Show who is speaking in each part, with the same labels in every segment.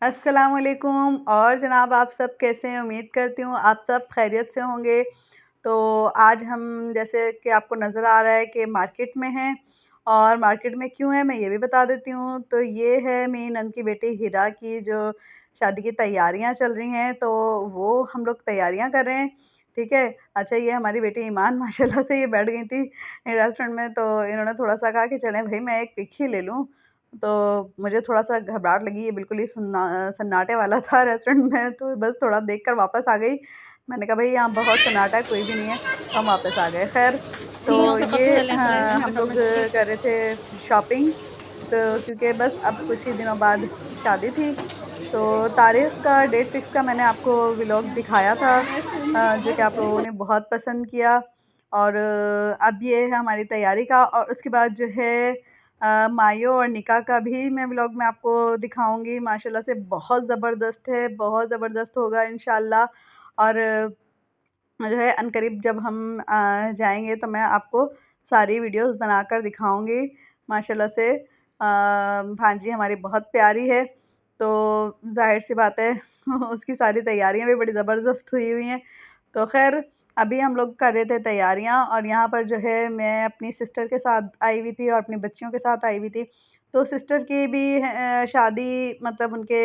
Speaker 1: अस्सलाम वालेकुम। और जनाब आप सब कैसे हैं? उम्मीद करती हूँ आप सब खैरियत से होंगे। तो आज हम जैसे कि आपको नज़र आ रहा है कि मार्केट में हैं, और मार्केट में क्यों है मैं ये भी बता देती हूँ। तो ये है मेरी नंद की बेटी हिरा की जो शादी की तैयारियाँ चल रही हैं, तो वो हम लोग तैयारियाँ कर रहे हैं, ठीक है। अच्छा, ये हमारी बेटी ईमान माशाल्लाह से ये बैठ गई थी रेस्टोरेंट में, तो इन्होंने थोड़ा-सा कहा कि चलें भई मैं एक पिक ही ले लूँ। तो मुझे थोड़ा-सा घबराहट लगी, ये बिल्कुल ही सन्नाटे वाला था रेस्टोरेंट में, तो बस थोड़ा देखकर वापस आ गई। मैंने कहा भई यहाँ बहुत सन्नाटा है, कोई भी नहीं है, तो हम वापस आ गए। ख़ैर, तो ये हम लोग कर रहे थे शॉपिंग, तो क्योंकि बस अब कुछ ही दिनों बाद शादी थी, तो तारीख़ का डेट फ़िक्स का मैंने आपको व्लॉग दिखाया था, जो कि आप लोगों ने बहुत पसंद किया। और अब ये है हमारी तैयारी का, और उसके बाद जो है मायो और निकाह का भी मैं व्लॉग में आपको दिखाऊँगी। माशाल्लाह से बहुत ज़बरदस्त है, बहुत ज़बरदस्त होगा इंशाल्लाह। और जो है अनकरीब जब हम जाएँगे तो मैं आपको सारी वीडियोज़ बनाकर दिखाऊँगी। माशाल्लाह से भांजी हमारी बहुत प्यारी है, तो ज़ाहिर-सी बात है उसकी सारी तैयारियाँ भी बड़ी ज़बरदस्त हुई हुई हैं। तो ख़ैर, अभी हम लोग कर रहे थे तैयारियाँ, और यहाँ पर जो है मैं अपनी सिस्टर के साथ आई हुई थी और अपनी बच्चियों के साथ आई हुई थी। तो सिस्टर की भी शादी, मतलब उनके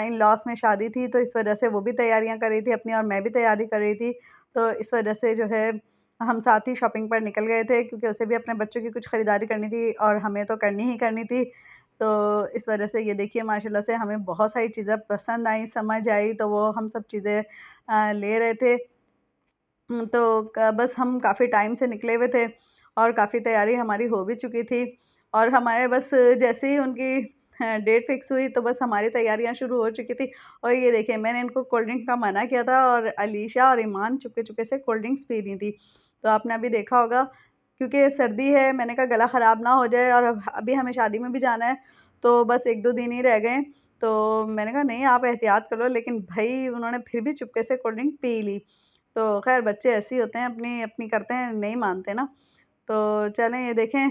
Speaker 1: इन-लॉज़ में शादी थी, तो इस वजह से वो भी तैयारियाँ कर रही थी अपनी, और मैं भी तैयारी कर रही थी। तो इस वजह से जो है हम साथ ही शॉपिंग पर निकल गए थे, क्योंकि उसे भी अपने बच्चों की कुछ ख़रीदारी करनी थी और हमें तो करनी ही करनी थी। तो इस वजह से ये देखिए माशाल्लाह से हमें बहुत सारी चीज़ें पसंद आई, समझ आई, तो वो हम सब चीज़ें ले रहे थे। तो क बस हम काफ़ी टाइम से निकले हुए थे, और काफ़ी तैयारी हमारी हो भी चुकी थी, और हमारे बस जैसे ही उनकी डेट फ़िक्स हुई, तो बस हमारी तैयारियाँ शुरू हो चुकी थी। और ये देखिए मैंने इनको कोल्ड ड्रिंक का मना किया था, और अलीशा और ईमान चुपके-चुपके से कोल्ड ड्रिंक्स पी रही थी। तो आपने अभी देखा होगा, क्योंकि सर्दी है, मैंने कहा गला ख़राब ना हो जाए, और अब अभी हमें शादी में भी जाना है, तो बस 1-2 दिन ही रह गए। तो मैंने कहा नहीं आप एहतियात कर लो, लेकिन भई उन्होंने फिर भी चुपके से कोल्ड ड्रिंक पी ली। तो ख़ैर बच्चे ऐसे ही होते हैं, अपनी-अपनी करते हैं, नहीं मानते ना। तो चलें ये देखें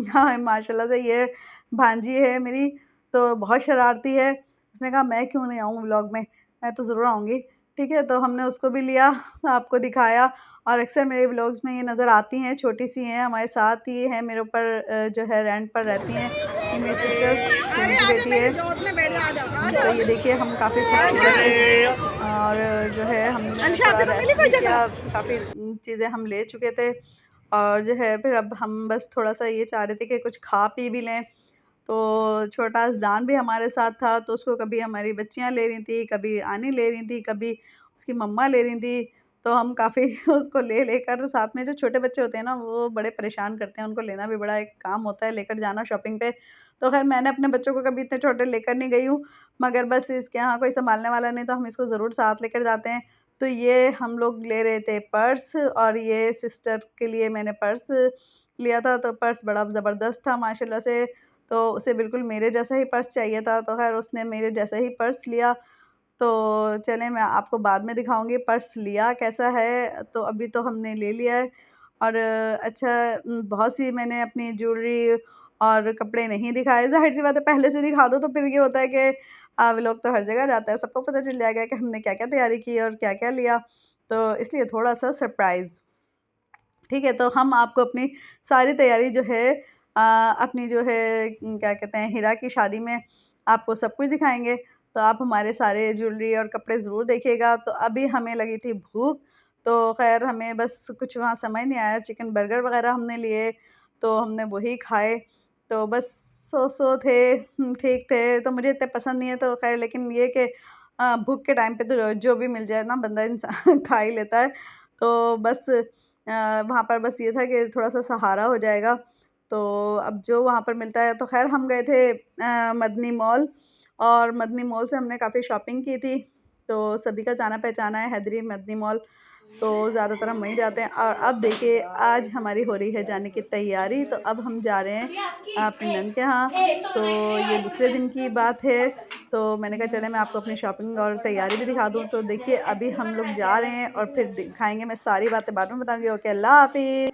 Speaker 1: हाँ, माशाल्लाह से ये भांजी है मेरी, तो बहुत शरारती है। उसने कहा मैं क्यों नहीं आऊँ व्लॉग में, मैं तो ज़रूर आऊँगी। ठीक है, तो हमने उसको भी लिया, आपको दिखाया, और अक्सर मेरे व्लॉग्स में ये नज़र आती हैं, छोटी-सी हैं, हमारे साथ ही हैं, मेरे ऊपर जो है रेंट पर रहती हैं। ये मेरी सिस्टर, तो उनकी बेटी है। तो ये देखिए हम काफ़ी खूबसूरत और जो है हमने थोड़ा रेस्ट भी किया, काफ़ी चीज़ें हम ले चुके थे, और जो है फिर अब हम बस थोड़ा-सा ये चाह रहे थे कि कुछ खा पी भी लें। तो छोटा अज़लान भी हमारे साथ था, तो उसको कभी हमारी बच्चियाँ ले रही थी, कभी आनी ले रही थी, कभी उसकी मम्मा ले रही थी। तो हम काफ़ी उसको ले लेकर साथ में, जो छोटे बच्चे होते हैं ना, वो बड़े परेशान करते हैं, उनको लेना भी बड़ा एक काम होता है, लेकर जाना शॉपिंग पे। तो ख़ैर मैंने अपने बच्चों को कभी इतने छोटे लेकर नहीं गई हूँ, मगर बस इसके यहाँ कोई सँभालने वाला नहीं, तो हम इसको ज़रूर साथ लेकर जाते हैं। तो ये हम लोग ले रहे थे पर्स, और ये सिस्टर के लिए मैंने पर्स लिया था, तो पर्स बड़ा ज़बरदस्त था माशाल्लाह से। तो उसे बिल्कुल मेरे जैसा ही पर्स चाहिए था, तो ख़ैर उसने मेरे जैसा ही पर्स लिया। तो चलें मैं आपको बाद में दिखाऊँगी पर्स लिया कैसा है, तो अभी तो हमने ले लिया है। और अच्छा, बहुत सी मैंने अपनी ज्वेलरी और कपड़े नहीं दिखाए, ज़ाहिर-सी बात है पहले से दिखा दो तो फिर ये होता है कि व्लॉग तो हर जगह जाता है, सबको पता चल जाएगा कि हमने क्या-क्या तैयारी की और क्या-क्या लिया, तो इसलिए थोड़ा-सा सरप्राइज़। ठीक है, तो हम आपको अपनी सारी तैयारी जो है अपनी जो है क्या कहते हैं हिरा की शादी में आपको सब कुछ दिखाएँगे। तो आप हमारे सारे ज्वेलरी और कपड़े ज़रूर देखिएगा। तो अभी हमें लगी थी भूख, तो ख़ैर हमें बस कुछ वहाँ समझ नहीं आया, चिकन बर्गर वग़ैरह हमने लिए, तो हमने वही खाए। तो बस सो थे, ठीक थे, तो मुझे इतने पसंद नहीं है, तो ख़ैर लेकिन ये कि भूख के टाइम पे तो जो भी मिल जाए ना बंदा इंसान खा ही लेता है। तो बस वहाँ पर बस ये था कि थोड़ा-सा सहारा हो जाएगा, तो अब जो वहाँ पर मिलता है, तो ख़ैर हम गए थे मदनी मॉल, और मदनी मॉल से हमने काफ़ी शॉपिंग की थी। तो सभी का जाना-पहचाना है हैदरी मदनी मॉल, तो ज़्यादातर हम वहीं जाते हैं। और अब देखिए आज हमारी हो रही है जाने की तैयारी, तो अब हम जा रहे हैं अपनी नंद के यहाँ, तो ये दूसरे दिन की बात है। तो मैंने कहा चलें मैं आपको अपनी शॉपिंग और तैयारी भी दिखा दूँ। तो देखिए अभी हम लोग जा रहे हैं, और फिर दिखाएँगे, मैं सारी बातें बाद में बताऊँगी। ओके, अल्लाह हाफ़िज़।